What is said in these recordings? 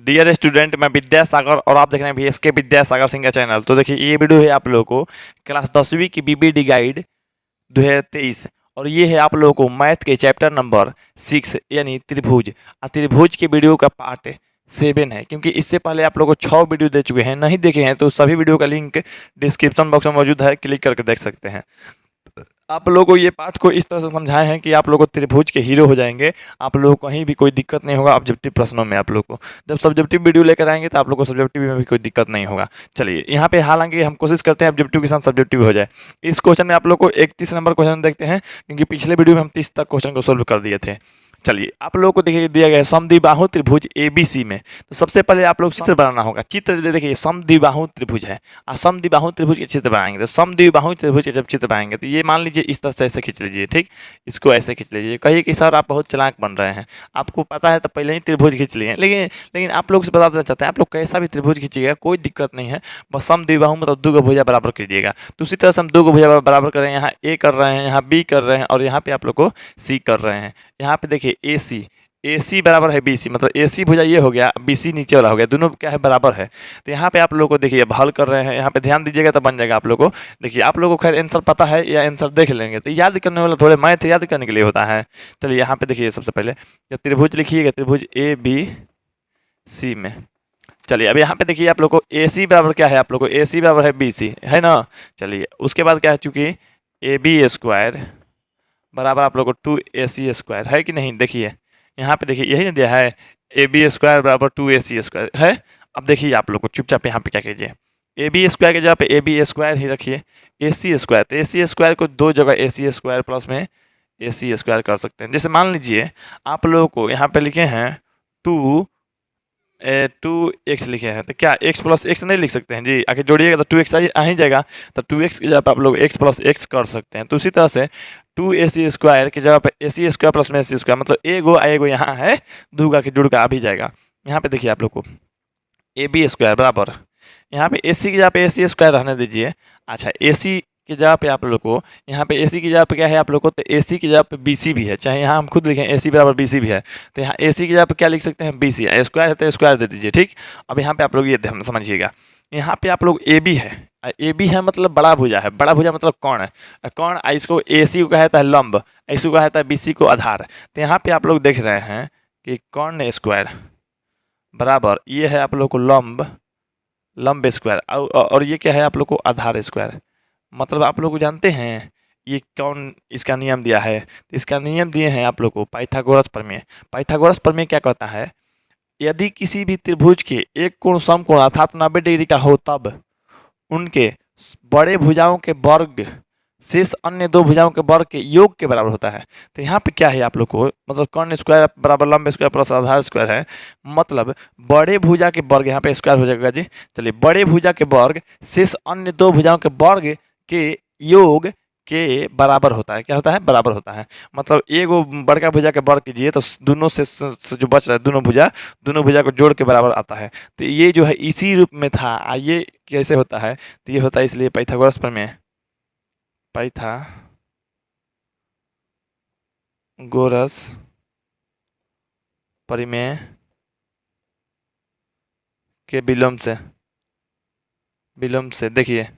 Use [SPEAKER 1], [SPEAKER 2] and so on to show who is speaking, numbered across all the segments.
[SPEAKER 1] Dear student, मैं विद्यासागर और आप देख रहे हैं VSK विद्यासागर सिंह का चैनल। तो देखिए, ये वीडियो है आप लोगों को क्लास 10वीं की BBD गाइड 2023 और ये है आप लोगों को मैथ के चैप्टर नंबर 6 यानी त्रिभुज। त्रिभुज के वीडियो का पार्ट 7 है, क्योंकि इससे पहले आप लोगों को 6 वीडियो दे चुके हैं। नहीं देखे हैं तो सभी वीडियो का लिंक डिस्क्रिप्शन बॉक्स में मौजूद है, क्लिक करके देख सकते हैं। आप लोगों को ये पाठ को इस तरह से समझाए हैं कि आप लोग को त्रिभुज के हीरो हो जाएंगे। आप लोगों को कहीं भी कोई दिक्कत नहीं होगा ऑब्जेक्टिव प्रश्नों में। आप लोग को जब सब्जेक्टिव वीडियो लेकर आएंगे तो आप लोग को सब्जेक्टिव में भी कोई दिक्कत नहीं होगा। चलिए, यहाँ पे हालांकि हम कोशिश करते हैं ऑब्जेक्टिव के साथ सब्जेक्टिव हो जाए। इस क्वेश्चन में आप लोग को 31 नंबर क्वेश्चन देखते हैं, क्योंकि पिछले वीडियो में हम 30 तक क्वेश्चन को सोल्व कर दिए थे। चलिए, आप लोगों को देखिए दिया गया है समद्विबाहु त्रिभुज ABC में। तो सबसे पहले आप लोग चित्र बनाना होगा। चित्र देखिए, समद्विबाहु त्रिभुज है और समद्विबाहु त्रिभुज के चित्र बनाएंगे। तो समद्विबाहु त्रिभुज के जब चित्र बनाएंगे तो ये मान लीजिए इस तरह से ऐसे खींच लीजिए, ठीक। इसको ऐसे खींच लीजिए। कहिए कि सर आप बहुत चालाक बन रहे हैं, आपको पता है तो पहले ही त्रिभुज खींच लिए। लेकिन आप लोग से बता देना चाहते हैं, आप लोग कैसा भी त्रिभुज खींचिएगा कोई दिक्कत नहीं है, बस समद्विबाहु मतलब दो भुजा बराबर कीजिएगा। तो उसी तरह से हम दो भुजा बराबर कर रहे हैं। यहाँ A कर रहे हैं, यहाँ B कर रहे हैं और यहाँ पे आप लोग को C कर रहे हैं। यहाँ पे देखिए AC बराबर है BC, मतलब AC भुजा ये हो गया, BC नीचे वाला हो गया, दोनों क्या है बराबर है। तो यहाँ पे आप लोगों को देखिए अब हल कर रहे हैं, यहाँ पे ध्यान दीजिएगा तो बन जाएगा आप लोगों को। देखिए, आप लोगों को खैर आंसर पता है या आंसर देख लेंगे, तो याद करने वाला थोड़े मैथ याद करने के लिए होता है। चलिए, यहाँ पे देखिए सबसे पहले त्रिभुज लिखिएगा, त्रिभुज ABC में। चलिए, अब यहाँ पे देखिए आप लोग को AC बराबर क्या है, आप लोग को AC बराबर है BC है ना। चलिए, उसके बाद क्या है, चूंकि AB स्क्वायर बराबर आप लोग को 2AC स्क्वायर है कि नहीं। देखिए यहाँ पे देखिए यही ना दिया है, AB स्क्वायर बराबर 2AC स्क्वायर है। अब देखिए आप लोग को चुपचाप यहाँ पे क्या कीजिए, AB स्क्वायर के जगह पे AB स्क्वायर ही रखिए। AC स्क्वायर, तो AC स्क्वायर को दो जगह AC स्क्वायर प्लस में AC स्क्वायर कर सकते हैं। जैसे मान लीजिए आप लोगों को यहाँ पे लिखे हैं 2x लिखे हैं, तो क्या x प्लस x नहीं लिख सकते हैं जी। आगे जोड़िएगा तो 2x आ ही जाएगा, तो 2x की जगह पे आप लोग x प्लस x कर सकते हैं। तो उसी तरह से 2AC स्क्वायर की जगह पे AC स्क्वायर प्लस में AC स्क्वायर, मतलब एगो यहाँ है, दूगा के जुड़ का आ भी जाएगा। यहाँ पे देखिए आप लोग को AB स्क्वायर बराबर, यहाँ पे AC की जगह पे AC स्क्वायर रहने दीजिए। अच्छा, AC की जगह पे आप लोग को, यहाँ पे AC की जगह पे क्या है आप लोग को, तो AC की जगह पे BC भी है। चाहे यहाँ हम खुद लिखें AC बराबर BC भी है, तो यहाँ AC की जगह पे क्या लिख सकते हैं, BC। स्क्वायर है तो स्क्वायर दे दीजिए, ठीक। अब यहाँ पे आप लोग ये समझिएगा, यहाँ पे आप लोग AB है, AB है मतलब बड़ा भुजा है। बड़ा भुजा मतलब कौन है, कौन। इसको AC को कहता है लंब, इसको कहता है BC को आधार। तो यहाँ पे आप लोग देख रहे हैं कि कौन स्क्वायर बराबर ये है आप लोग को लंब स्क्वायर, और ये क्या है आप लोग को आधार स्क्वायर। मतलब आप लोग जानते हैं ये कौन इसका नियम दिया है, तो इसका नियम दिए हैं आप लोग को पाइथागोरस प्रमेय। पाइथागोरस प्रमेय क्या कहता है, यदि किसी भी त्रिभुज के एक कोण समकोण अर्थात 90 डिग्री का हो, तब उनके बड़े भुजाओं के वर्ग शेष अन्य दो भुजाओं के वर्ग के योग के बराबर होता है। तो यहाँ पे क्या है आप लोग को, मतलब कर्ण स्क्वायर बराबर लंब स्क्वायर प्लस आधार स्क्वायर है, मतलब बड़े भुजा के वर्ग, यहाँ पे स्क्वायर हो जाएगा जी। चलिए, बड़े भुजा के वर्ग शेष अन्य दो भुजाओं के वर्ग के योग के बराबर होता है। क्या होता है, बराबर होता है। मतलब एगो बड़का भुजा के वर्ग कीजिए तो दोनों से जो बच रहा है दोनों भुजा को जोड़ के बराबर आता है। तो ये जो है इसी रूप में था। ये कैसे होता है, तो ये होता है इसलिए पाइथागोरस प्रमेय, पाइथागोरस प्रमेय के विलोम से देखिए,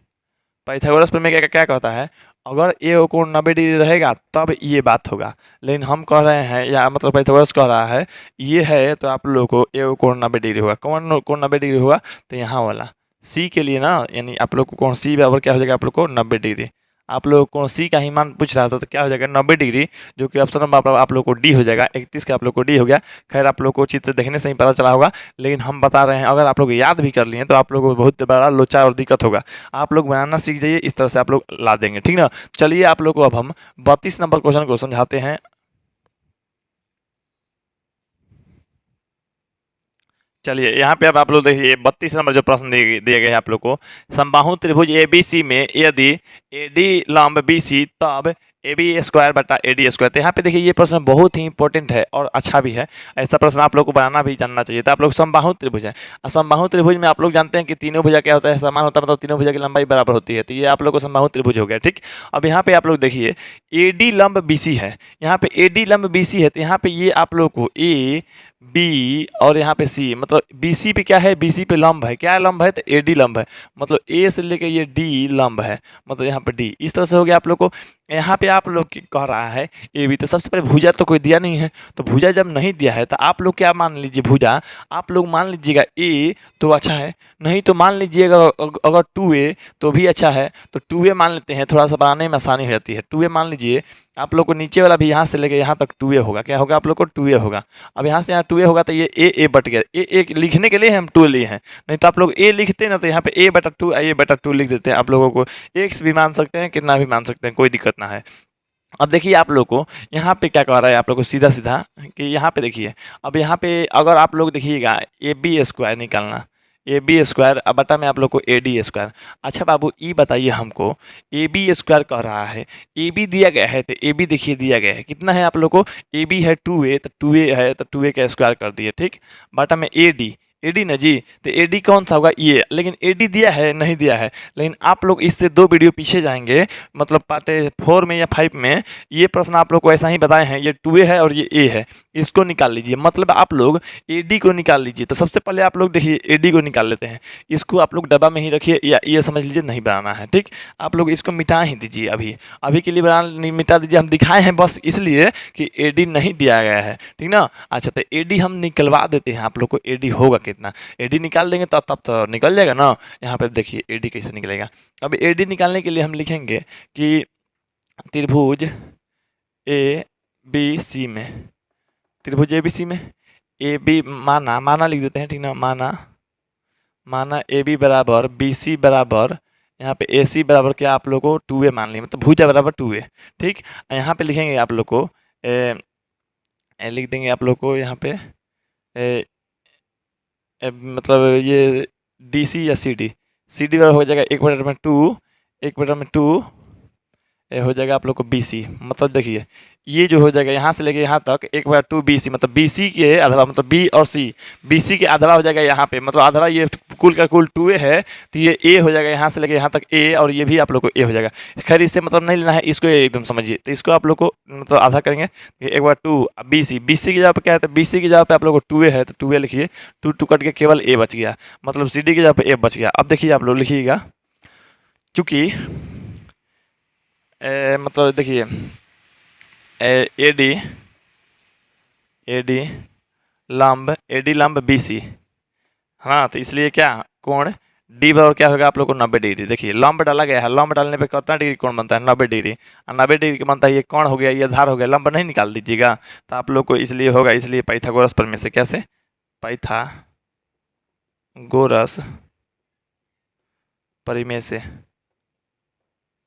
[SPEAKER 1] पाइथागोरस प्रमेय क्या कहता है, अगर ए कोण 90 डिग्री रहेगा तब ये बात होगा। लेकिन हम कह रहे हैं, या मतलब पाइथागोरस कह रहा है ये है, तो आप लोगों को ए कोण 90 डिग्री होगा। कौन कोण 90 डिग्री होगा, तो यहाँ वाला सी के लिए ना, यानी आप लोग को कोण सी बराबर क्या हो जाएगा, आप लोग को 90 डिग्री। आप लोग कोण सी का ही मान पूछ रहा था, तो क्या हो जाएगा 90 डिग्री, जो कि ऑप्शन नंबर आप लोग को डी हो जाएगा। 31 का आप लोग को डी हो गया। खैर आप लोग को चित्र देखने से ही पता चला होगा, लेकिन हम बता रहे हैं अगर आप लोग याद भी कर लिए तो आप लोग को बहुत बड़ा लोचा और दिक्कत होगा। आप लोग बनाना सीख जाइए, इस तरह से आप लोग ला देंगे, ठीक ना। चलिए, आप लोग को अब हम 32 नंबर क्वेश्चन को समझाते हैं। चलिए, यहाँ पे अब आप लोग देखिए 32 नंबर जो प्रश्न दिए गए हैं आप लोग को, समबाहु त्रिभुज ABC में यदि AD लंब BC तब AB स्क्वायर बटा AD स्क्वायर। तो यहाँ पे देखिए ये प्रश्न बहुत ही इंपॉर्टेंट है और अच्छा भी है। ऐसा प्रश्न आप लोग को बनाना भी जानना चाहिए। तो आप लोग समबाहु त्रिभुज है, समबाहु त्रिभुज में आप लोग जानते हैं कि तीनों भुजा क्या होता है, समान होता है, मतलब तीनों भुजा की लंबाई बराबर होती है। तो ये आप लोग को समबाहु त्रिभुज हो गया, ठीक। अब यहाँ पे आप लोग देखिए AD लंब BC है, यहाँ पे AD लंब BC है, तो यहाँ पे ये आप लोग को बी और यहाँ पे सी, मतलब बी सी पे क्या है, बी सी पे लंब है, क्या है लंब है, तो ए डी लंब है, मतलब ए से लेके ये डी लंब है, मतलब यहाँ पे डी। इस तरह से हो गया आप लोग को। यहाँ पे आप लोग कह रहा है ए बी, तो सबसे पहले भुजा तो कोई दिया नहीं है, तो भुजा जब नहीं दिया है तो आप लोग क्या मान लीजिए, भुजा आप लोग मान लीजिएगा ए तो अच्छा है, नहीं तो मान लीजिएगा अगर टू ए तो भी अच्छा है, तो टू ए मान लेते हैं, थोड़ा सा बनाने में आसानी हो जाती है। टू ए मान लीजिए, आप लोग को नीचे वाला भी यहाँ से लेके यहाँ तक टू ए होगा, क्या होगा आप लोग को, टू ए होगा। अब यहाँ से यहाँ टू ए होगा तो ये ए बट गया, ए लिखने के लिए हम टू लिए हैं, नहीं तो आप लोग ए लिखते ना तो यहाँ पे ए बटा टू लिख देते हैं। आप लोगों को एक्स भी मान सकते हैं, कितना भी मान सकते हैं, कोई दिक्कत ना है। अब देखिए आप लोग को यहाँ पे क्या कह रहा है आप लोग को, सीधा सीधा कि यहाँ पे देखिए, अब यहाँ पे अगर आप लोग देखिएगा ए बी स्क्वायर निकालना, ए बी स्क्वायर अब बटा में आप लोग को ए डी स्क्वायर। अच्छा बाबू ये बताइए हमको, ए बी स्क्वायर कह रहा है, ए बी दिया गया है, तो ए बी देखिए दिया गया है कितना है आप लोग को, ए बी है टू ए, तो टू ए है तो टू ए का स्क्वायर कर दिए, ठीक। बटा में ए डी, एडी ना जी, तो एडी कौन सा होगा, ये, लेकिन एडी दिया है नहीं दिया है, लेकिन आप लोग इससे 2 वीडियो पीछे जाएंगे, मतलब पार्ट 4 में या 5 में ये प्रश्न आप लोग को ऐसा ही बताए हैं, ये 2a है और ये a है, इसको निकाल लीजिए, मतलब आप लोग एडी को निकाल लीजिए। तो सबसे पहले आप लोग देखिए एडी को निकाल लेते हैं, इसको आप लोग डब्बा में ही रखिए, या ये समझ लीजिए नहीं बनाना है, ठीक। आप लोग इसको मिटा ही दीजिए, अभी अभी के लिए बना मिटा दीजिए, हम दिखाए हैं बस इसलिए कि एडी नहीं दिया गया है, ठीक ना। अच्छा तो एडी हम निकलवा देते हैं, आप लोग को एडी होगा कितना, एडी निकाल देंगे तो तब तो निकल जाएगा ना। यहाँ पे देखिए एडी कैसे निकलेगा। अब एडी निकालने के लिए हम लिखेंगे कि त्रिभुज ए बी सी में, त्रिभुज ए बी सी में ए बी माना लिख देते हैं, ठीक ना, माना ए बी बराबर बी सी बराबर, यहाँ पे ए सी बराबर क्या आप लोग को 2a मान लिया, मतलब भुजा बराबर 2a, ठीक। यहाँ पे लिखेंगे आप लोग को लिख देंगे आप लोग को यहाँ पे मतलब ये डी सी या सी डी, बराबर हो जाएगा 1/2 हो जाएगा आप लोग को बी सी, मतलब देखिए ये जो हो जाएगा यहाँ से लेके यहाँ तक 1/2 बी सी, मतलब बी सी के आधा, मतलब बी और सी, बी सी के आधा हो जाएगा यहाँ पे, मतलब आधा ये कुल का कुल 2a है, तो ये ए हो जाएगा यहाँ से लेके यहाँ तक ए, और ये भी आप लोग को ए हो जाएगा। खैर इससे मतलब नहीं लेना है, इसको एकदम समझिए, तो इसको आप लोग को मतलब आधा करेंगे 1/2 बी सी, की जगह पर क्या है, तो बी सी की जगह पर आप लोग को 2a है, तो 2a लिखिए, 2 कट के केवल ए बच गया, मतलब सी डी की जगह पर ए बच गया। अब देखिए आप लोग लिखिएगा, चूँकि मतलब देखिए ए डी लंब बी सी, हाँ, तो इसलिए क्या कोण डी बराबर क्या होगा आप लोग को 90 डिग्री। देखिए लंब डाला गया है, लंब डालने पे कितना डिग्री कोण बनता है, 90 डिग्री, और 90 डिग्री का बनता है, ये कोण हो गया, ये आधार हो गया, लंब नहीं निकाल दीजिएगा, तो आप लोग को इसलिए होगा, इसलिए पाइथागोरस प्रमेय से, कैसे, पाइथागोरस प्रमेय से,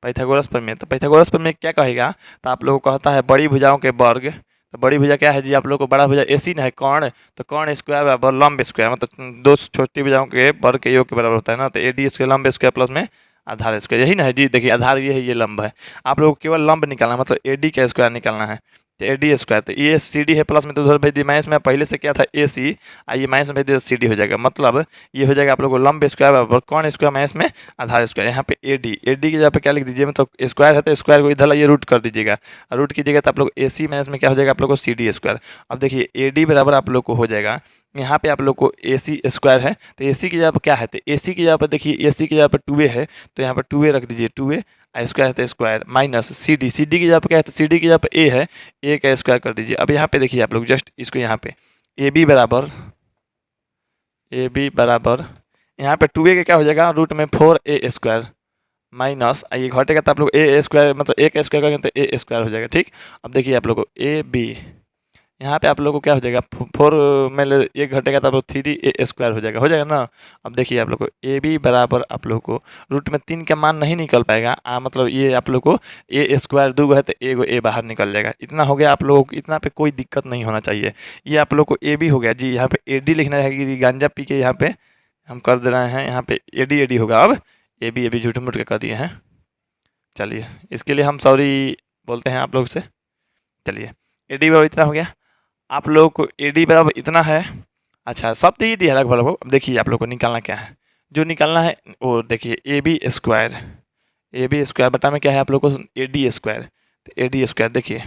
[SPEAKER 1] पाइथागोरस प्रमेय, तो पाइथागोरस प्रमेय क्या कहेगा, तो आप लोगों को कहता है बड़ी भुजाओं के वर्ग, तो बड़ी भुजा क्या है जी, आप लोग को बड़ा भुजा एसी है कौन, तो कौन स्क्वायर बराबर लंब स्क्वायर, मतलब 2 छोटी भुजाओं के वर्ग के योग के बराबर होता है ना, तो ए डी स्क्वायर लंब स्क्वायर प्लस में आधार स्क्वायर, यही ना है जी। देखिए आधार ये है, ये लंब है, आप लोग को केवल लंब निकालना, मतलब ए डी का स्क्वायर निकालना है, तो ए डी स्क्वायर, तो ये सी डी है प्लस में, तो उधर भेज दिए माइनस में, पहले से क्या था ए सी, आइए माइनस में भेज दिया सी डी हो जाएगा, मतलब ये हो जाएगा आप लोग को लंब स्क्वायर बराबर कौन स्क्वायर माइनस में आधार स्क्वायर, यहाँ पे ए डी की जगह पे क्या लिख दीजिए, मतलब स्क्वायर है तो स्क्वायर को इधर लाइए रूट कर दीजिएगा, रूट कीजिएगा तो आप लोग ए सी माइनस में क्या हो जाएगा आप लोग को सी डी स्क्वायर। अब देखिए ए डी बराबर आप लोग को हो जाएगा, यहाँ पे आप लोग को ए सी स्क्वायर है, तो ए सी की जगह पर क्या है, तो ए सी की जगह पर देखिए ए सी की जगह पर 2a है, तो यहाँ पर 2a रख दीजिए, 2a स्क्वायर है तो स्क्वायर माइनस सी डी की जगह पर क्या है, तो सी डी की जगह पर ए है, ए का स्क्वायर कर दीजिए। अब यहाँ पे देखिए आप लोग जस्ट इसको यहाँ पे ए बी बराबर यहाँ पे 2a का क्या हो जाएगा, रूट में 4a स्क्वायर माइनस, ये घटेगा तो आप लोग ए स्क्वायर, मतलब ए का स्क्वायर करेंगे तो ए स्क्वायर हो जाएगा, ठीक। अब देखिए आप लोग को ए बी, यहाँ पे आप लोग को क्या हो जाएगा, 4 में ये घटेगा तो आप लोग 3a स्क्वायर हो जाएगा ना। अब देखिए आप लोग को ए बी बराबर आप लोग को रूट में 3 का मान नहीं निकल पाएगा, मतलब ये आप लोग को ए स्क्वायर 2 है तो ए बाहर निकल जाएगा, इतना हो गया आप लोगों को, इतना पे कोई दिक्कत नहीं होना चाहिए। ये आप लोग को ए बी हो गया जी, यहाँ पे ए डी लिखना है कि गांजा पी के यहाँ पे हम कर दे रहे हैं, यहाँ पे ए डी होगा, अब ए बी झूठ मूठ के कर दिए हैं। चलिए इसके लिए हम सॉरी बोलते हैं आप लोग से। चलिए ए डी बराबर इतना हो गया, आप लोग को ए डी बराबर इतना है। अच्छा सब दे दिया लगभग। अब देखिए आप लोग को निकालना क्या है, जो निकालना है वो देखिए ए बी स्क्वायर बटा में क्या है आप लोग को ए डी स्क्वायर, तो ए डी स्क्वायर देखिए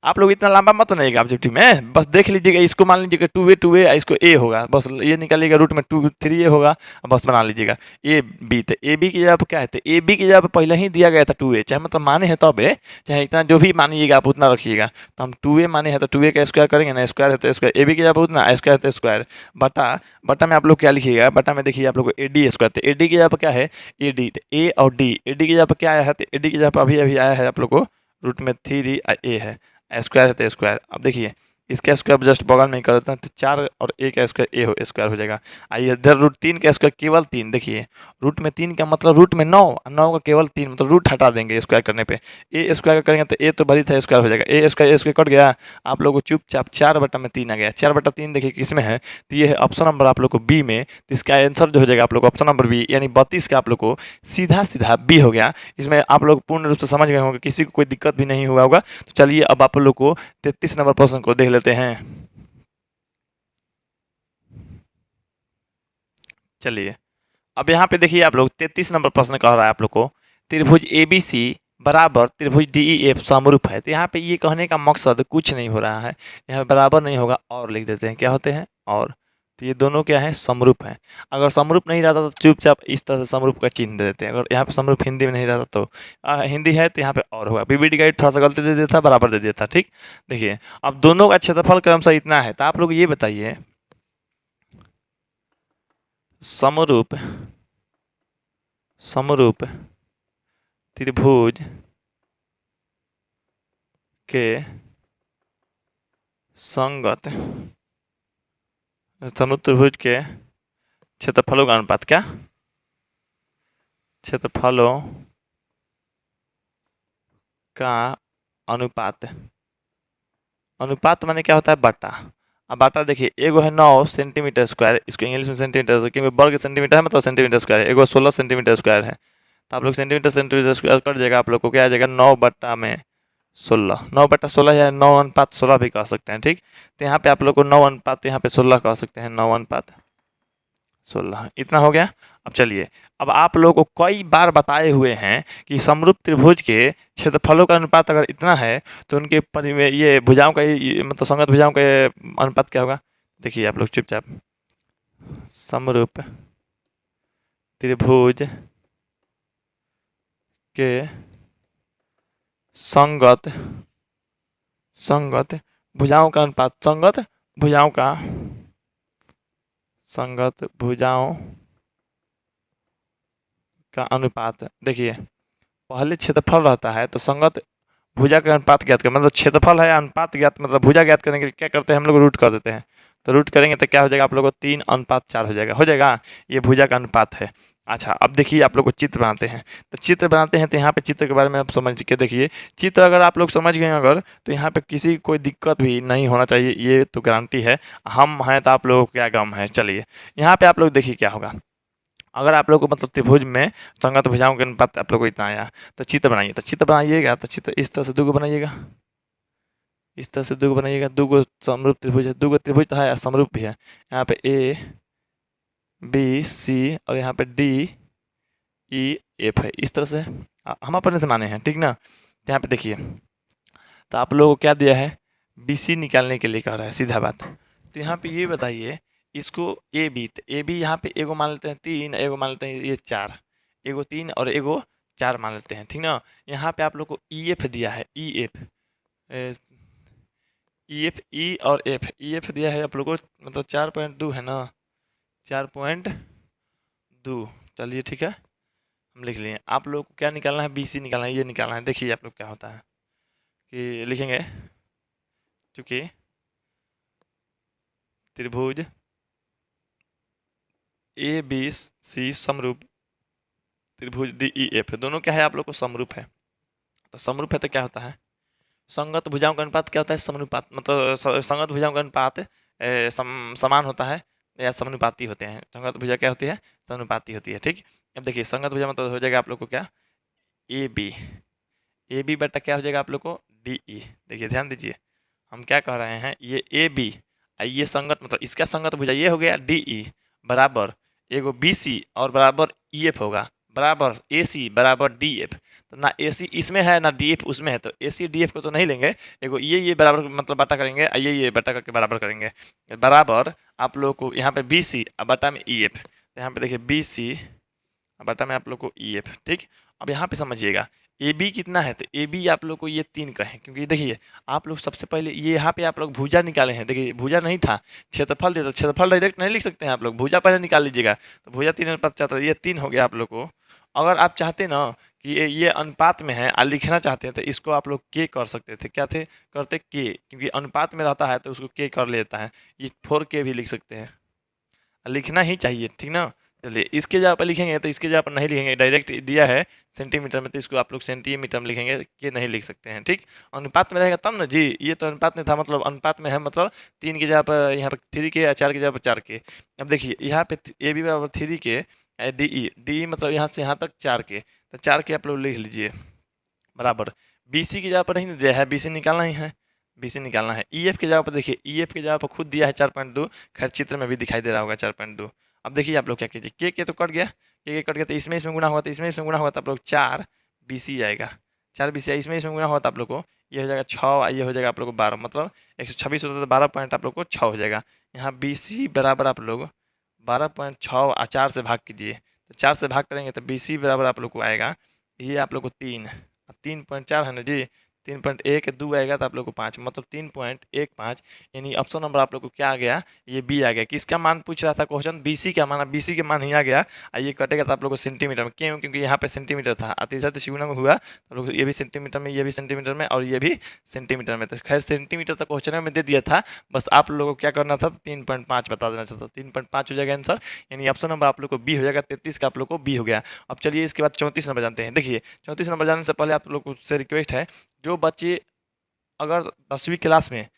[SPEAKER 1] आप लोग इतना लंबा मत बनाइएगा ऑब्जेक्टिव में, बस देख लीजिएगा इसको, मान लीजिएगा 2a इसको a होगा, बस ये निकालिएगा रूट में 3a होगा, बस बना लीजिएगा ए बी। तो ए बी की जगह पर क्या है, तो ए बी की जगह पर पहले ही दिया गया था 2a, चाहे मतलब माने हैं तब चाहे इतना जो भी मानिएगा आप उतना रखिएगा। तो हम 2a माने हैं तो 2a का स्क्वायर करेंगे ना, स्क्वायर है तो स्क्वायर, ए बी की जगह पर उतना, स्क्वायर है तो स्क्वायर, बटा बटा में आप लोग क्या लिखिएगा, बटा में देखिए आप लोग को ए डी स्क्वायर, तो ए डी की जगह पर क्या है ए डी, तो ए और डी, ए डी की जगह पर क्या आया है, तो ए डी की जगह पर अभी अभी आया है आप लोग को रूट में 3a है, स्क्वायर है तो स्क्वायर। अब देखिए इसका स्क्वायर जस्ट बगल में ही कर देते हैं, तो 4 और a का स्क्वायर a स्क्वायर हो जाएगा। आइए इधर रूट 3 का स्क्वायर केवल 3, देखिए रूट में 3 का मतलब रूट में 9, 9 का केवल 3 मतलब रूट हटा देंगे स्क्वायर करने पे, a स्क्वायर करेंगे तो a तो भरी था स्क्वायर हो जाएगा, a स्क्वायर कट गया, आप लोग को चुपचाप 4/3 आ गया। 4/3 देखिए किस में है, तो ये है ऑप्शन नंबर आप लोग को बी में, तो इसका आंसर जो हो जाएगा आप लोग को ऑप्शन नंबर बी, यानी 32 का आप लोग को सीधा सीधा बी हो गया। इसमें आप लोग पूर्ण रूप से समझ गए होंगे, किसी को कोई दिक्कत भी नहीं हुआ होगा। तो चलिए अब आप लोग को 33 नंबर प्रश्न को देख लेते हैं। चलिए अब यहाँ पे देखिए आप लोग 33 नंबर प्रश्न कह रहा है आप लोग को त्रिभुज ABC बराबर त्रिभुज DEF समरूप है। तो यहाँ पे ये कहने का मकसद कुछ नहीं हो रहा है, यहाँ बराबर नहीं होगा और लिख देते हैं, क्या होते हैं और, तो ये दोनों क्या है समरूप है। अगर समरूप नहीं रहता तो चुपचाप इस तरह से समरूप का चिन्ह दे देते हैं। अगर यहाँ पे समरूप हिंदी में नहीं रहता तो हिंदी है तो यहाँ पे और होगा, BBD गाइड थोड़ा सा गलती दे देता, बराबर दे देता। ठीक, देखिए अब दोनों का क्षेत्रफल क्रमशः इतना है, तो आप लोग ये बताइए समरूप समरूप त्रिभुज के संगत समरूप त्रिभुज के क्षेत्रफलों का अनुपात, क्या क्षेत्रफलों का अनुपात, अनुपात माने क्या होता है बटा। अब बाटा देखिए एगो है 9 सेंटीमीटर स्क्वायर, इसको इंग्लिश में सेंटीमीटर, क्योंकि वर्ग सेंटीमीटर है मतलब सेंटीमीटर स्क्वायर, एगो 16 सेंटीमीटर स्क्वायर है, तो आप लोग सेंटीमीटर स्क्वायर कर जाएगा, आप लोग को क्या आ जाएगा 9/16, 9/16 या 9:16 भी कह सकते हैं। ठीक, तो यहाँ पे आप लोग को 9:16 यहाँ पे 16 कह सकते हैं, 9:16 इतना हो गया। अब चलिए अब आप लोगों को कई बार बताए हुए हैं कि समरूप त्रिभुज के क्षेत्रफलों का अनुपात अगर इतना है तो उनके ये भुजाओं का मतलब संगत भुजाओं का अनुपात क्या होगा। देखिए आप लोग चुपचाप समरूप त्रिभुज के संगत भुजाओं का अनुपात, संगत भुजाओं का अनुपात। देखिए पहले क्षेत्रफल रहता है तो संगत भुजा का अनुपात ज्ञात कर, मतलब क्षेत्रफल है अनुपात ज्ञात, मतलब भुजा ज्ञात करने के लिए क्या करते हैं हम लोग रूट कर देते हैं, तो रूट करेंगे तो क्या हो जाएगा आप लोग को 3:4 हो जाएगा, ये भुजा का अनुपात है। अच्छा अब देखिए आप लोग को चित्र बनाते हैं, तो चित्र बनाते हैं तो यहाँ पे चित्र के बारे में आप समझ के देखिए, चित्र अगर आप लोग समझ गए अगर तो यहाँ पे किसी कोई दिक्कत भी नहीं होना चाहिए, ये तो गारंटी है। हम हैं तो आप लोगों को क्या गम है। चलिए यहाँ पे आप लोग देखिए क्या होगा, अगर आप लोग को मतलब त्रिभुज में संगत भुजाओं के अनुपात आप लोग को इतना आया, तो चित्र बनाइए, तो चित्र बनाइएगा तो चित्र इस तरह से दूगो बनाइएगा, इस तरह से दूगो बनाइएगा, दूगो समरूप त्रिभुज है, दूगो त्रिभुज तो है समरूप भी है, यहाँ पे ABC और यहाँ पे DEF है, इस तरह से हम अपने से माने हैं। ठीक ना, तो यहाँ पे देखिए तो आप लोगों को क्या दिया है BC निकालने के लिए कह रहा है, सीधा बात। तो यहाँ पे ये बताइए इसको AB, तो AB यहाँ पे एगो मान लेते हैं 3, एगो मान लेते हैं ये 4, एगो 3 और एगो 4 मान लेते हैं। ठीक ना, यहाँ पे आप लोग को EF दिया है, E और EF दिया है आप लोग को, मतलब 4.2 है ना, 4.2। चलिए ठीक है हम लिख लिए। आप लोग को क्या निकालना है BC निकालना है, ये निकालना है। देखिए आप लोग क्या होता है कि लिखेंगे चूँकि त्रिभुज ABC समरूप त्रिभुज DEF दोनों क्या है आप लोग को समरूप है, तो समरूप है तो क्या होता है संगत भुजाओं का अनुपात क्या होता है समानुपात, मतलब संगत भुजाओं का अनुपात समान होता है या समानुपाती होते हैं। संगत भुजा क्या होती है समानुपाती होती है। ठीक, अब देखिए संगत भुजा मतलब हो जाएगा आप लोग को क्या AB बटा क्या हो जाएगा आप लोग को DE। देखिए ध्यान दीजिए हम क्या कह रहे हैं, ये AB ये संगत मतलब इसका संगत भुजा ये हो गया DE बराबर एगो BC और बराबर EF होगा, बराबर ए सी बराबर डी एफ। तो ना ए सी इसमें है ना डी एफ उसमें है, तो ए सी डी एफ को तो नहीं लेंगे, एगो ये बराबर मतलब बटा करेंगे, ये बटा करके बराबर करेंगे, बराबर आप लोग को यहाँ पे बी सी बटा में ई एफ। यहाँ पे देखिए बी सी बटा में आप लोग को ई एफ। ठीक, अब यहाँ पे समझिएगा ए बी कितना है, तो ए बी आप लोग को ये 3 का है, क्योंकि देखिए आप लोग सबसे पहले ये यहाँ पे आप लोग भुजा निकाले हैं, देखिए भुजा नहीं था, क्षेत्रफल देता, क्षेत्रफल डायरेक्ट नहीं लिख सकते हैं आप लोग, भुजा पहले निकाल लीजिएगा, तो भुजा 3 अनुपात 4, तो ये 3 हो गया आप लोग को। अगर आप चाहते ना कि ये अनुपात में है लिखना चाहते हैं, तो इसको आप लोग के कर सकते थे, क्या थे करते के, क्योंकि अनुपात में रहता है तो उसको के कर लेता है, ये 4 के भी लिख सकते हैं, लिखना ही चाहिए, ठीक ना। चलिए इसके जगह पर लिखेंगे तो इसके जगह पर नहीं लिखेंगे, डायरेक्ट दिया है सेंटीमीटर में, तो इसको आप लोग सेंटीमीटर में लिखेंगे, के नहीं लिख सकते हैं। ठीक, अनुपात में रहेगा तब ना जी, ये तो अनुपात में था, मतलब अनुपात में है, मतलब 3 की जगह पर यहाँ पर 3 के, 4 की जगह पर 4 के। अब देखिए यहाँ पे ए बी बराबर 3 के, डी ई मतलब यहाँ से यहाँ तक 4 के, तो 4 के आप लोग लिख लीजिए, बराबर बी सी की जगह पर नहीं दिया है, बी सी निकालना ही है, बी सी निकालना है। ई एफ की जगह पर देखिए, ई एफ की जगह पर खुद दिया है 4.2, खैर चित्र में भी दिखाई दे रहा होगा 4.2। अब देखिए आप लोग क्या कीजिए, के तो कट गया, के कट गया, तो इसमें गुना हुआ, तो इसमें गुना हुआ, तो आप लोग 4 बी सी आएगा, 4 बी सी, इसमें गुना हुआ तो आप लोग को ये हो जाएगा 6, ये हो जाएगा आप लोग को 12, मतलब 126 होता है, तो 12 पॉइंट आप लोग को 6 हो जाएगा। यहाँ बी सी बराबर आप लोग 12.6 4 से भाग कीजिए, तो 4 से भाग करेंगे तो बी सी बराबर आप लोग को आएगा, ये आप लोग को 3, 3.4 है ना जी, 3.12 आएगा, तो आप लोग को 5, मतलब 3.15, यानी ऑप्शन नंबर आप लोग को क्या आ गया, ये बी आ गया। किसका मान पूछ रहा था क्वेश्चन, बी सी का मान, बी सी के मान ही आ गया। ये कटेगा तो आप लोग को सेंटीमीटर में, क्यों, क्योंकि यहाँ पे सेंटीमीटर था, तीसरा तिगुना में हुआ, तो लोग ये भी सेंटीमीटर में, ये भी सेंटीमीटर में, और ये भी सेंटीमीटर में, तो खैर सेंटीमीटर तक क्वेश्चन में दे दिया था, बस आप लोगों को क्या करना था, 3.5 बता देना था, 3.5 हो जाएगा आंसर, यानी ऑप्शन नंबर आप लोग को बी हो जाएगा, 33 का आप लोग को बी हो गया। अब चलिए इसके बाद 34 नंबर जानते हैं। देखिए 34 नंबर जानने से पहले आप लोग से रिक्वेस्ट है, जो बच्चे अगर 10वीं क्लास में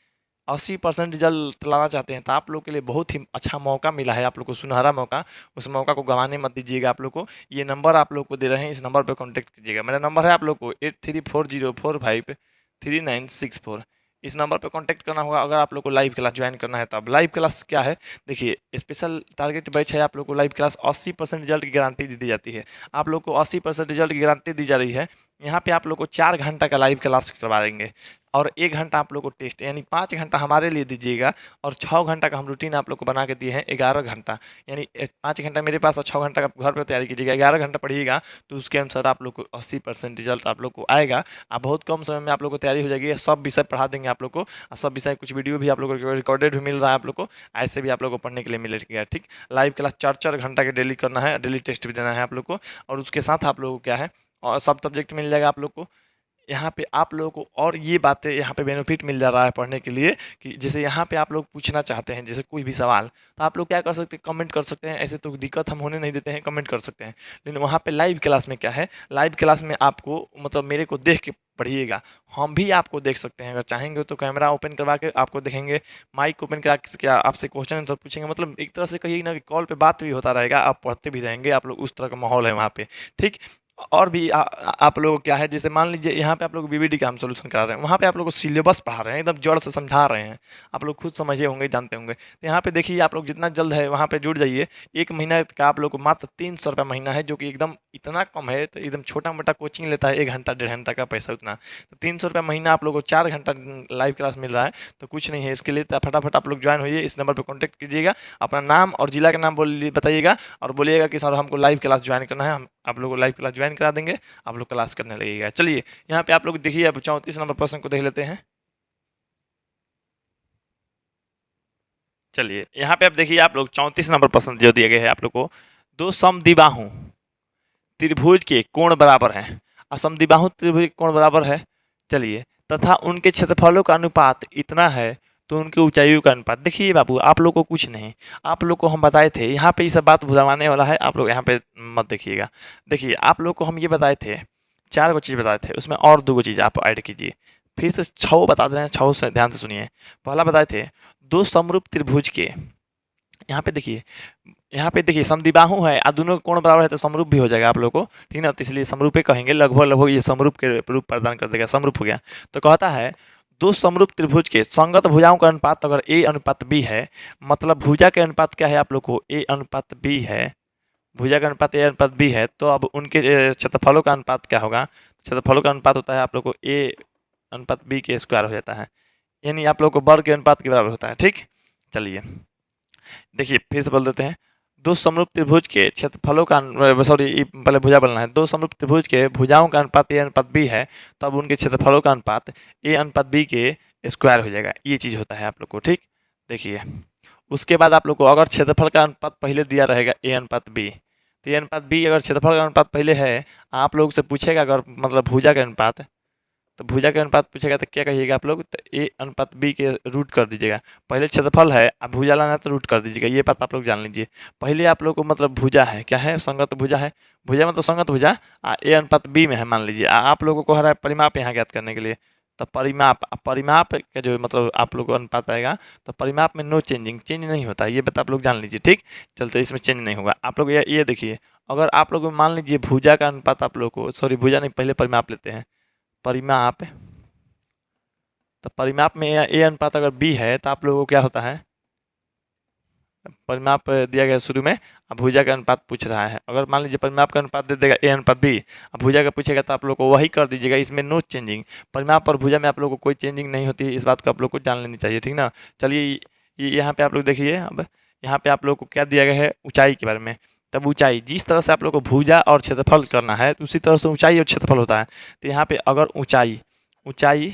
[SPEAKER 1] 80% रिजल्ट लाना चाहते हैं, तो आप लोग के लिए बहुत ही अच्छा मौका मिला है, आप लोग को सुनहरा मौका, उस मौका को गंवाने मत दीजिएगा। आप लोग को ये नंबर आप लोग को दे रहे हैं, इस नंबर पर कॉन्टैक्ट कीजिएगा। मेरा नंबर है आप लोग को 8340453964, इस नंबर पर कॉन्टैक्ट करना होगा। अगर आप लोग को लाइव क्लास ज्वाइन करना है, तो अब लाइव क्लास क्या है, देखिए स्पेशल टारगेट बैच है, आप लोग को लाइव क्लास 80% रिजल्ट की गारंटी दी जाती है, आप लोग को 80% रिजल्ट की गारंटी दी जा रही है। यहाँ पे आप लोग को 4 घंटा का लाइव क्लास करवा देंगे, और 1 घंटा आप लोग को टेस्ट, यानी 5 घंटा हमारे लिए दीजिएगा, और 6 घंटा का हम रूटीन आप लोग को बना के दिए हैं, 11 घंटा, यानी 5 घंटा मेरे पास और 6 घंटा का घर पर तैयारी कीजिएगा, 11 घंटा पढ़िएगा, तो उसके अनुसार आप लोग को 80% रिजल्ट आप लोग को आएगा। आप बहुत कम समय में आप लोग को तैयारी हो जाएगी, सब विषय पढ़ा देंगे आप लोग को, और सब विषय कुछ वीडियो भी आप लोग को रिकॉर्डेड भी मिल रहा है आप लोग को, ऐसे भी आप लोग को पढ़ने के लिए मिलेगा। ठीक, लाइव क्लास 4-4 घंटा के डेली करना है, डेली टेस्ट भी देना है आप लोग को, और उसके साथ आप लोग को क्या है, और सब सब्जेक्ट मिल जाएगा आप लोग को। यहाँ पे आप लोगों को और ये बातें यहाँ पे बेनिफिट मिल जा रहा है पढ़ने के लिए, कि जैसे यहाँ पे आप लोग पूछना चाहते हैं जैसे कोई भी सवाल, तो आप लोग क्या कर सकते हैं, कमेंट कर सकते हैं, ऐसे तो दिक्कत हम होने नहीं देते हैं, कमेंट कर सकते हैं। लेकिन वहाँ पे लाइव क्लास में क्या है, लाइव क्लास में आपको मतलब मेरे को देख के पढ़िएगा, हम भी आपको देख सकते हैं, अगर चाहेंगे तो कैमरा ओपन करवा के आपको देखेंगे, माइक ओपन करा के क्या आपसे क्वेश्चन आंसर पूछेंगे, मतलब एक तरह से कहिए ना कि कॉल पे बात भी होता रहेगा, आप पढ़ते भी रहेंगे, आप लोग उस तरह का माहौल है वहाँ पे। ठीक, और भी आप लोगों को क्या है, जैसे मान लीजिए यहाँ पे आप लोग बीबीडी का हम सोल्यूशन करा रहे हैं, वहाँ पे आप लोग को सिलेबस पढ़ा रहे हैं, एकदम जड़ से समझा रहे हैं, आप लोग खुद समझे होंगे, जानते होंगे। तो यहाँ पे देखिए आप लोग जितना जल्द है वहाँ पे जुड़ जाइए। 1 महीना का आप लोग को मात्र 300 रुपये महीना है, जो कि एकदम इतना कम है, तो एकदम छोटा मोटा कोचिंग लेता है 1 घंटा 1.5 घंटा का पैसा उतना, तो 300 रुपये महीना आप लोग को 4 घंटा लाइव क्लास मिल रहा है, तो कुछ नहीं है इसके लिए। तो फटाफट आप लोग ज्वाइन होइए, इस नंबर पर कॉन्टैक्ट कीजिएगा, अपना नाम और जिला का नाम बताइएगा, और बोलिएगा कि सर हमको लाइव क्लास ज्वाइन करना है, हम आप लोग को लाइव क्लास ज्वाइन करा देंगे, आप लोग क्लास करने लगेगा। चलिए यहाँ पे आप लोग देखिए, अब 34 नंबर प्रश्न को देख लेते हैं। चलिए यहाँ पे आप देखिए, आप लोग 34 नंबर प्रश्न जो दिए गए हैं आप लोग को, 2 समद्विबाहु त्रिभुज के कोण बराबर हैं, असमद्विबाहु त्रिभुज के कोण बराबर है। चलिए, तथा उनके क्षेत्रफलों का अनुपात इतना है, तो उनकी ऊंचाइयों का अनुपात। देखिए बाबू, आप लोग को कुछ नहीं, आप लोग को हम बताए थे, यहाँ पे ये सब बात भुलाने वाला है, आप लोग यहाँ पे मत देखिएगा। देखिए आप लोग को हम ये बताए थे, 4 गो चीज़ बताए थे, उसमें और 2 गो चीज़ आप ऐड कीजिए, फिर से 6 बता दे रहे हैं, 6 से ध्यान से सुनिए। पहला बताए थे 2 समरूप त्रिभुज के, यहाँ पे देखिए, यहाँ पे देखिए समद्विबाहु है, दोनों कोण बराबर है, तो समरूप भी हो जाएगा आप लोग को, ठीक ना, तो इसलिए समरूपे कहेंगे, लगभग लगभग ये समरूप के रूप प्रदान कर देगा, समरूप हो गया। तो कहता है 2 समरूप त्रिभुज के संगत भुजाओं का अनुपात अगर a अनुपात b है, मतलब भुजा के अनुपात क्या है आप लोग को, a अनुपात b है, भुजा का अनुपात ए अनुपात बी है, तो अब उनके क्षेत्रफलों का अनुपात क्या होगा? क्षेत्रफलों का अनुपात होता है आप लोग को ए अनुपात बी के स्क्वायर हो जाता है, यानी आप लोग को वर्ग के अनुपात के बराबर होता है। ठीक, चलिए देखिए फिर से बोल देते हैं। दो समरूप त्रिभुज के क्षेत्रफलों का सॉरी पहले भुजा बोलना है। दो समरूप त्रिभुज के भुजाओं का अनुपात ए अनुपात बी है, तब उनके क्षेत्रफलों का अनुपात ए अनुपात बी के स्क्वायर हो जाएगा। ये चीज़ होता है आप लोग को। ठीक, देखिए उसके बाद आप लोग को अगर क्षेत्रफल का अनुपात पहले दिया रहेगा ए अनुपात बी, तो ए अनुपात बी अगर क्षेत्रफल का अनुपात पहले है, आप लोग से पूछेगा अगर मतलब भुजा का अनुपात, तो भुजा के अनुपात पूछेगा तो क्या कहिएगा आप लोग? तो ए अनुपात बी के रूट कर दीजिएगा। पहले क्षेत्रफल है, अब भुजा लाना है तो रूट कर दीजिएगा। ये बात आप लोग जान लीजिए। पहले आप लोग को मतलब भुजा है, क्या है? संगत भुजा है। भुजा मतलब संगत भुजा ए अनुपात बी में है मान लीजिए। आप लोगों को हरा परिमाप यहाँ ज्ञात करने के लिए, तो परिमाप का जो मतलब आप लोग को अनुपात आएगा, तो परिमाप में नो चेंजिंग, चेंज नहीं होता है। ये बात आप लोग जान लीजिए। ठीक, चलते इसमें चेंज नहीं होगा। आप लोग ये देखिए, अगर आप लोग मान लीजिए भुजा का अनुपात आप लोग को, सॉरी भुजा नहीं, पहले परिमाप लेते हैं। परिमाप, तो परिमाप में ए अनुपात अगर बी है, तो आप लोगों को क्या होता है? परिमाप दिया गया शुरू में, अब भुजा का अनुपात पूछ रहा है। अगर मान लीजिए परिमाप का अनुपात दे देगा ए अनुपात बी, अब भुजा का पूछेगा तो आप लोग को वही कर दीजिएगा। इसमें नो चेंजिंग, परिमाप और भुजा में आप लोग को कोई चेंजिंग नहीं होती है। इस बात को आप लोग को जान लेनी चाहिए। ठीक ना, चलिए यहाँ पे आप लोग देखिए। अब यहाँ पे आप लोग को क्या दिया गया है? ऊंचाई के बारे में। तब ऊंचाई, जिस तरह से आप लोग को भुजा और क्षेत्रफल करना है, उसी तरह से ऊंचाई और क्षेत्रफल होता है। तो यहाँ पे अगर ऊंचाई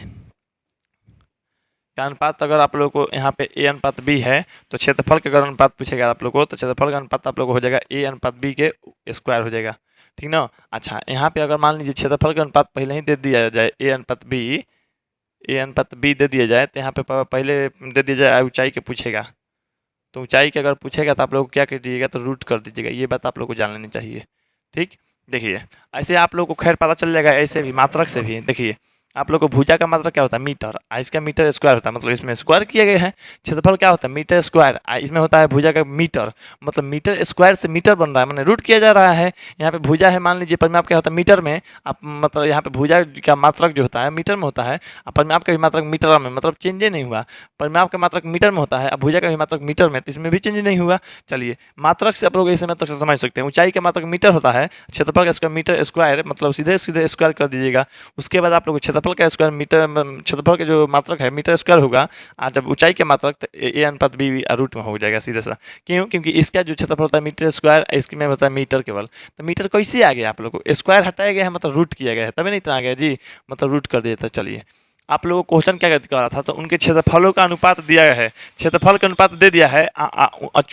[SPEAKER 1] का अनुपात अगर आप लोग को यहाँ पे ए अनुपात बी है, तो क्षेत्रफल का अगर अनुपात पूछेगा आप लोग को, तो क्षेत्रफल का अनुपात आप लोग को हो जाएगा ए अनुपात बी के स्क्वायर हो जाएगा। ठीक ना। अच्छा, यहाँ पे अगर मान लीजिए क्षेत्रफल का अनुपात पहले ही दे दिया जाए, ए अनुपात बी दे दिया जाए, तो यहाँ पे पहले दे दिया जाए ऊंचाई के पूछेगा, तो ऊंचाई के अगर पूछेगा तो आप लोग क्या कीजिएगा? तो रूट कर दीजिएगा। ये बात आप लोग को जान लेनी चाहिए। ठीक, देखिए ऐसे आप लोग को खैर पता चल जाएगा। ऐसे भी मात्रक से भी देखिए, आप लोग को भुजा का मात्रक क्या होता है? मीटर। इसका मीटर स्क्वायर होता है, मतलब इसमें स्क्वायर किए गए हैं। क्षेत्रफल क्या होता है? Metre square. इसमें होता है भुजा का मीटर, मतलब मीटर स्क्वायर से मीटर बन रहा है, मैंने रूट किया जा रहा है। यहाँ पे भुजा है, मान लीजिए परिमाप क्या होता है? मीटर में। आप मतलब यहाँ पे भुजा का मात्रक जो होता है मीटर में होता है, और परिमाप का भी मात्रक मीटर में, मतलब चेंजे नहीं हुआ। परिमाप का मात्रक मीटर में होता है, अब भुजा का भी मात्रक मीटर में, तो इसमें भी चेंज नहीं हुआ। चलिए मात्रक से आप लोग इसे मात्रक से समझ सकते हैं। ऊंचाई का मात्रक मीटर होता है, क्षेत्रफल का स्क्वायर मीटर स्क्वायर, मतलब सीधे सीधे स्क्वायर कर दीजिएगा। उसके बाद आप लोग क्षेत्रफल का स्क्वायर मीटर, क्षेत्रफल का जो मात्रक है मीटर स्क्वायर होगा, और जब ऊंचाई के मात्रक तो ए अनुपात बी रूट में हो जाएगा सीधे सा। क्यों? क्योंकि इसका जो क्षेत्रफल होता है मीटर स्क्वायर, इसके में होता है मीटर केवल। तो मीटर कैसे आ गया? आप लोग को स्क्वायर हटाया गया है, मतलब रूट किया गया है, तभी नहीं इतना आ गया जी, मतलब रूट कर दिया था। चलिए आप लोगों को क्वेश्चन क्या कर रहा था? तो उनके क्षेत्रफलों का अनुपात दिया गया है, क्षेत्रफल का अनुपात दे दिया है,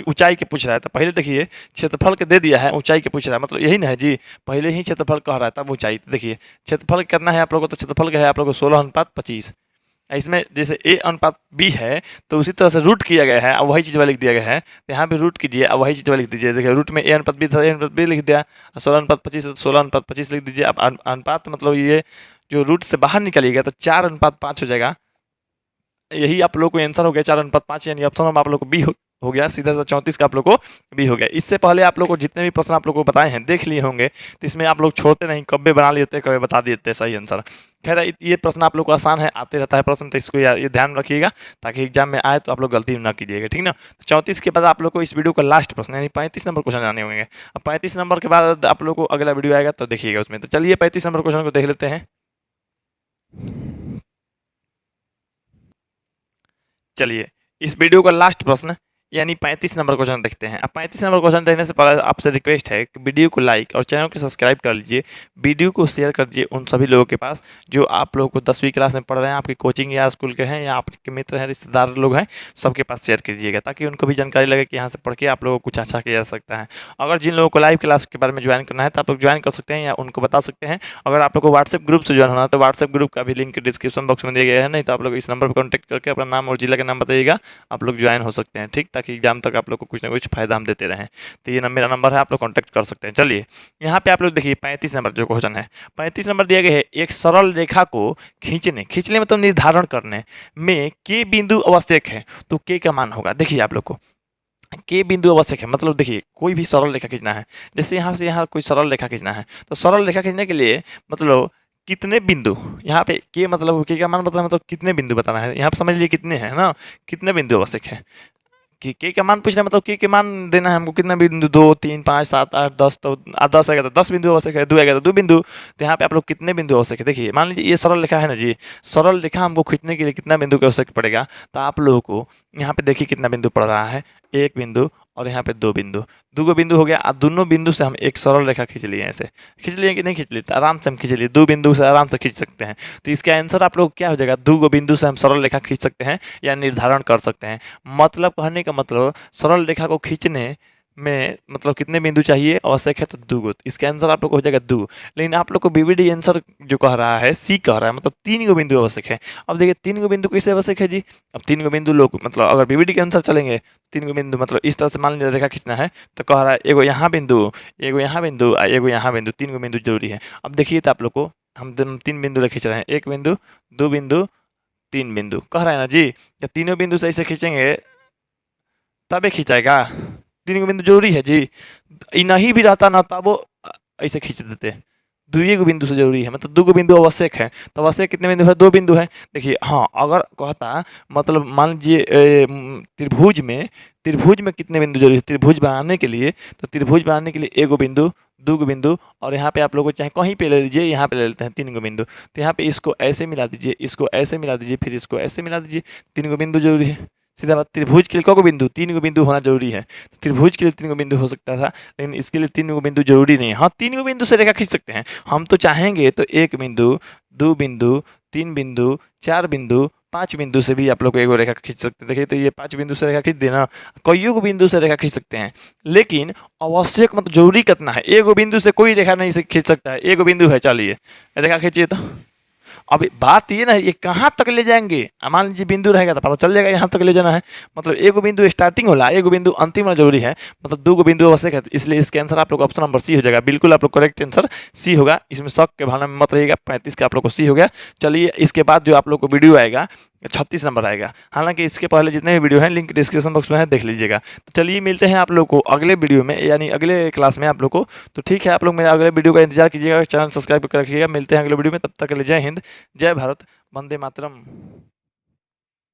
[SPEAKER 1] ऊंचाई के पूछ रहा है। तो पहले देखिए क्षेत्रफल के दे दिया है, ऊंचाई के पूछ रहा है, मतलब यही ना है जी। पहले ही क्षेत्रफल कह रहा है तब ऊंचाई। देखिए क्षेत्रफल कितना है आप लोगों को? तो क्षेत्रफल का है आप लोगों को 16:25। इसमें जैसे ए अनुपात बी है, तो उसी तरह से रूट किया गया है, अब वही चीज़ वाला लिख दिया गया है। तो यहाँ पे रूट कीजिए, अब वही चीज़ वाला लिख दीजिए। देखिए रूट में ए अनुपात बी था, ए अनुपात बी लिख दिया, 16:25 16:25 लिख दीजिए। अब अनुपात मतलब ये जो रूट से बाहर निकलिएगा तो 4:5 हो जाएगा। यही आप लोग को आंसर हो गया 4:5, यानी ऑप्शन में आप लोग को बी हो गया सीधा सा। 34 का आप लोग को बी हो गया। इससे पहले आप लोग को जितने भी प्रश्न आप लोग को बताए हैं देख लिए होंगे, तो इसमें आप लोग छोड़ते नहीं, कब्बे बना लेते, कब्बे बता देते सही आंसर। खैर ये प्रश्न आप लोग को आसान है, आते रहता है प्रश्न, तो इसको ये ध्यान रखिएगा ताकि एग्जाम में आए तो आप लोग गलती ना कीजिएगा। ठीक ना। तो 34 के बाद आप लोग को इस वीडियो का लास्ट प्रश्न यानी 35 नंबर क्वेश्चन आने होंगे। अब 35 नंबर के बाद आप लोग को अगला वीडियो आएगा तो देखिएगा उसमें। तो चलिए 35 नंबर क्वेश्चन को देख लेते हैं। चलिए इस वीडियो का लास्ट प्रश्न यानी 35 नंबर क्वेश्चन देखते हैं। अब 35 नंबर क्वेश्चन देखने से पहले आपसे रिक्वेस्ट है कि वीडियो को लाइक और चैनल को सब्सक्राइब कर लीजिए। वीडियो को शेयर कर दीजिए उन सभी लोगों के पास जो आप लोगों को 10वीं क्लास में पढ़ रहे हैं, आपकी कोचिंग या स्कूल के हैं या आपके मित्र हैं, रिश्तेदार लोग हैं, सबके पास शेयर कीजिएगा ताकि उनको भी जानकारी लगे कि यहाँ से पढ़ के आप लोगों को कुछ अच्छा किया जा सकता है। अगर जिन लोगों को लाइव क्लास के बारे में ज्वाइन करना है तो आप लोग ज्वाइन कर सकते हैं या उनको बता सकते हैं। अगर आप लोग को व्हाट्सएप ग्रुप से ज्वाइन होना है तो व्हाट्सएप ग्रुप का भी लिंक डिस्क्रिप्शन बॉक्स में दिया गया है, नहीं तो आप लोग इस नंबर पर कॉन्टैक्ट करके अपना नाम और जिला का नाम बताइएगा, आप लोग ज्वाइन हो सकते हैं। ठीक, ताकि एग्जाम तक आप लोग को कुछ ना कुछ फायदा हम देते रहें। तो ये मेरा नंबर है, आप लोग कॉन्टैक्ट कर सकते हैं। चलिए यहाँ पे आप लोग देखिए 35 नंबर जो क्वेश्चन है, 35 नंबर दिया गया है। एक सरल रेखा को खींचने मतलब निर्धारण करने में के बिंदु आवश्यक है, तो के का मान होगा। देखिए आप लोग को के बिंदु आवश्यक है, मतलब देखिए कोई भी सरल रेखा खींचना है, जैसे यहाँ से यहाँ कोई सरल रेखा खींचना है, तो सरल रेखा खींचने के लिए मतलब कितने बिंदु, यहाँ पे के मतलब के का मान मतलब कितने बिंदु बताना है। यहाँ पे समझ लीजिए कितने हैं ना, कितने बिंदु आवश्यक है। कि के का मान पूछ रहे हैं, मतलब के मान देना है हमको कितना बिंदु, 2 3 5 7 8 10, तो 10 आएगा तो 10 बिंदु आवश्यक है, 2 आएगा तो 2 बिंदु। तो यहाँ पे आप लोग कितने बिंदु आवश्यक है, देखिए मान लीजिए ये सरल रेखा है ना जी, सरल रेखा हमको खींचने के लिए कितना बिंदु की आवश्यक पड़ेगा, तो आप लोगों को यहाँ पे देखिए कितना बिंदु पड़ रहा है, 1 बिंदु और यहाँ पे 2 बिंदु, 2 बिंदु हो गया। और दोनों बिंदु से हम एक सरल रेखा खींच लिए, ऐसे खींच लिए कि नहीं खींच लिए, तो आराम से हम खींच लिए, 2 बिंदु से आराम से खींच सकते हैं। तो इसका आंसर आप लोग क्या हो जाएगा, 2 बिंदु से हम सरल रेखा खींच सकते हैं या निर्धारण कर सकते हैं। मतलब कहने का मतलब सरल रेखा को खींचने में मतलब कितने बिंदु चाहिए आवश्यक है, तो 2 इसका आंसर आप लोग को हो जाएगा 2। लेकिन आप लोग को बीबीडी आंसर जो कह रहा है, सी कह रहा है, मतलब 3 बिंदु आवश्यक है। अब देखिए 3 बिंदु किससे आवश्यक है जी, अब 3 बिंदु लोग मतलब अगर बीबीडी के अनुसार चलेंगे, 3 बिंदु मतलब इस तरह से मान लीजिए रेखा खींचना है, तो कह रहा है एगो यहाँ बिंदु, एगो यहाँ बिंदु, एगो यहाँ बिंदु, 3 बिंदु जरूरी है। अब देखिए तो आप लोग को हम 3 बिंदु खींच रहे हैं, 1 बिंदु, 2 बिंदु, 3 बिंदु कह रहा है ना जी। या तीनों बिंदु से ऐसे खींचेंगे तबे खींचाएगा, 3 बिंदु जरूरी है जी। नहीं भी रहता ना तब वो ऐसे खींच देते, 2 बिंदु से जरूरी है, मतलब 2 बिंदु आवश्यक है। तो आवश्यक कितने बिंदु है, 2 बिंदु है। देखिए हाँ, अगर कहता मतलब मान लीजिए त्रिभुज में कितने बिंदु जरूरी है त्रिभुज बनाने के लिए, तो त्रिभुज बनाने के लिए 1 बिंदु, 2 बिंदु, और यहाँ पे आप लोगों को चाहे कहीं पे ले लीजिए, यहाँ पे ले लेते हैं 3 बिंदु। तो यहाँ पे इसको ऐसे मिला दीजिए, इसको ऐसे मिला दीजिए, फिर इसको ऐसे मिला दीजिए, 3 बिंदु जरूरी है। सीधा बात, त्रिभुज के लिए कौ बिंदु, 3 बिंदु होना जरूरी है। तो त्रिभुज के लिए 3 बिंदु हो सकता था, लेकिन इसके लिए 3 बिंदु जरूरी नहीं है। हाँ, 3 बिंदु से रेखा खींच सकते हैं हम, तो चाहेंगे तो 1 बिंदु, 2 बिंदु, 3 बिंदु, 4 बिंदु, 5 बिंदु से भी आप लोग एगो रेखा खींच सकते हैं। देखिए तो ये 5 बिंदु से रेखा खींच देना, कईयों को बिंदु से रेखा खींच सकते हैं, लेकिन आवश्यक मतलब जरूरी कितना है, 1 बिंदु से कोई रेखा नहीं खींच सकता है। 1 बिंदु है, चलिए रेखा खींचिए। तो अब बात ये ना, ये कहाँ तक ले जाएंगे, मान लीजिए बिंदु रहेगा तो पता चल जाएगा यहाँ तक ले जाना है, मतलब 1 बिंदु स्टार्टिंग होला, 1 बिंदु अंतिम होना जरूरी है, मतलब 2 बिंदु आवश्यक है। इसलिए इसके आंसर आप लोग ऑप्शन नंबर सी हो जाएगा, बिल्कुल आप लोग करेक्ट आंसर सी होगा, इसमें शक के भावना में मत रहिएगा। 35 का आप लोग को सी हो गया। चलिए इसके बाद जो आप लोग को वीडियो आएगा 36 नंबर आएगा, हालांकि इसके पहले जितने भी वीडियो हैं लिंक डिस्क्रिप्शन बॉक्स में है, देख लीजिएगा। तो चलिए मिलते हैं आप लोग को अगले वीडियो में, यानी अगले क्लास में आप लोग को। तो ठीक है, आप लोग मेरे अगले वीडियो का इंतजार कीजिएगा, चैनल सब्सक्राइब कर रखिएगा। मिलते हैं अगले वीडियो में, तब तक के लिए जय हिंद, जय भारत, वंदे मातरम।